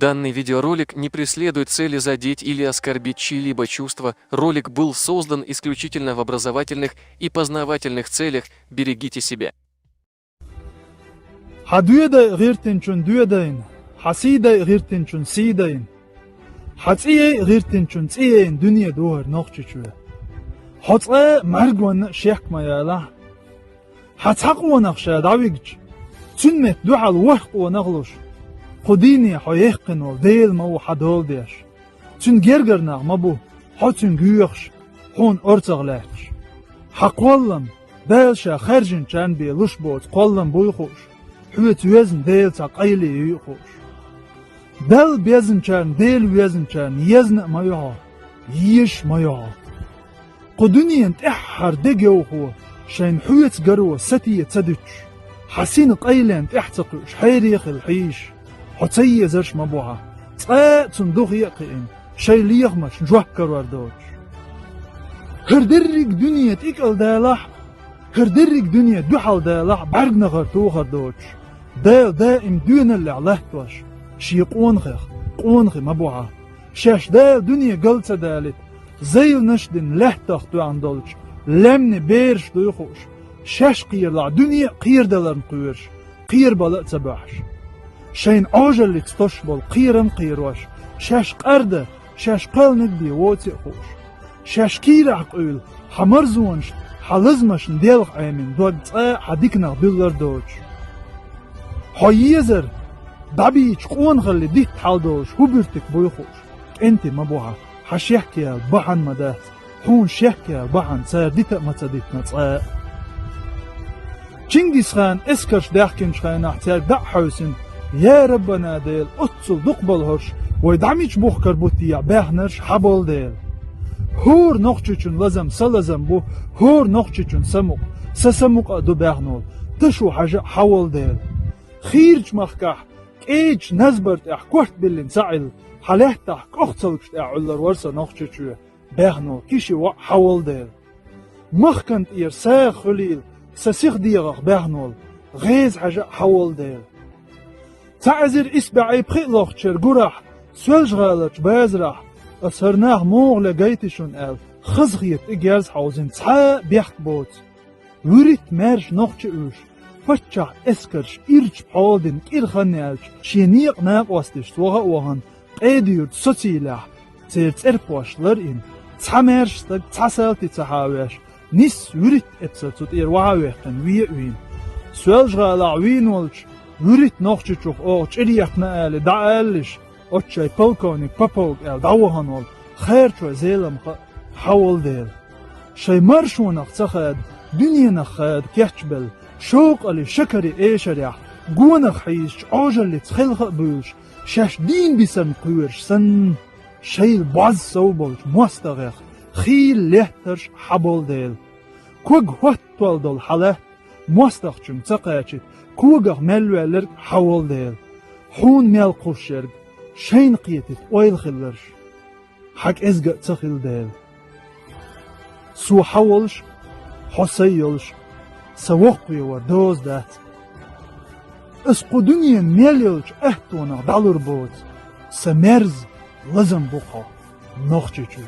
Данный видеоролик не преследует цели задеть или оскорбить чьи-либо чувства. Ролик был создан исключительно в образовательных и познавательных целях. Берегите себя. حدويدا غيرتن چون دويدين حسيدا غيرتن چون سيدين حتسيه غيرتن چون تسيين دنيا دور نوخچچو حتسه مرگون شيخ ما يالا حتحق ونخشا داويج سنمت دوحل وحق ونغلوش قديني حيحقن وديل مو حدول ديش سن گرگرناغ مبو حتسن گويخش حون ارتغلاش حق والله دالشا خرجن چان بي لش بوت قولن بويخوش حوت وزن ديل تقيلي يخوش دل بيزن چان ديل وزن چان يزن ما يها يش ما يها قدنين تحر دقو خو شين حوت قرو ستي تدج حسين قيلن تحتقش حيريخ الحيش حتي زرش مبوها صندوق يقين شي ليغمش جوكر وردوج هردرق دنيا تيكل دالح هردرق دنيا دوحل دالح برق نغر توخر دوج دال دائم دون اللي علهتوش شي قونخي مبوعة شاش دال دنيا قلت دالت زيل نشدن لهتخ دو عندولج لمن بيرش دوخوش شاش قير لع دنيا قير دلرن قيرش قير بلق تباحش شين عوجل اللي تستشبل قيرن قيروش شاش قرده شاش قلنك بي ووتي خوش شاش كير عقول حمرزونش حلزمش نديلغ عيمين دوغ حديكنا بيلر دوج حييزر دابيش قون غلي ديت حالدوش هبرتك بويخوش انت مبوها حشيحكي بحن مدات حون شيحكي بحن سير ديت متديت نتصاق چنگيز خان اسكرش داحكنش خان احتياج دع حوسن يا ربنا ديل اتصل دقبلهرش ويدعميش بوخ كربوتي باهنرش حبول ديل هور نوخچچون لازم سلازم بو هور نوخچچون سموق سسموق دو باهنول تشو حاجة حول ديل خيرج مخكح ايج نزبرت اح كوحت بلين سعيل حاليحتح كوختلكشت اعولر ورسا نوخچچو باهنول كيشي حول ديل مخكنت اير ساخ خليل سسيخ ديغخ باهنول غيز حاجة حول ديل تعزر اسبعي بخيلوخچر قرح سولج غالج بازرح أسرناه موغ لقيتشون قال خزغيت إجاز حوزن تحا بيحت بوت وريت مارش نوخش اوش فتشع اسكرش إرج بحولدن كير خنالش شينيق ناق وستش توغا وغن قيديور تسوتيلاح تيرت إربوش لرئين تحا مارش تك تحا سالتي تحاويش نيس وريت اتسوت إير وعاويقن ويقوين سوالج غالا وين ولش وريت نوخش چوخ اوغ چريقنا قال دعالش أتشاي بلكوني بابوغ ال دعوهنول خير شو زيلم حول ديل شي مرشونق تخاد دنيا نخاد كيحجبل شوق اللي شكري ايشريح قونق حيش عوجل اللي تخلق بولش شاش دين بيسن قويرش سن شي البعض صوبولش مستغيخ خيل لهترش حبول ديل كوغ هوت تولدول حاله مستغشم تقاچت كوغغ ملوالر حول ديل حون ميل قوشرق شين قيتت اويل خلرش حق ازقا تخيل ديل سو حولش حسيلش سوقوي وردوز دات اسقو دنيا ميليلش اهتونا دالور بوت سمرز لازم بوخا نوخچچو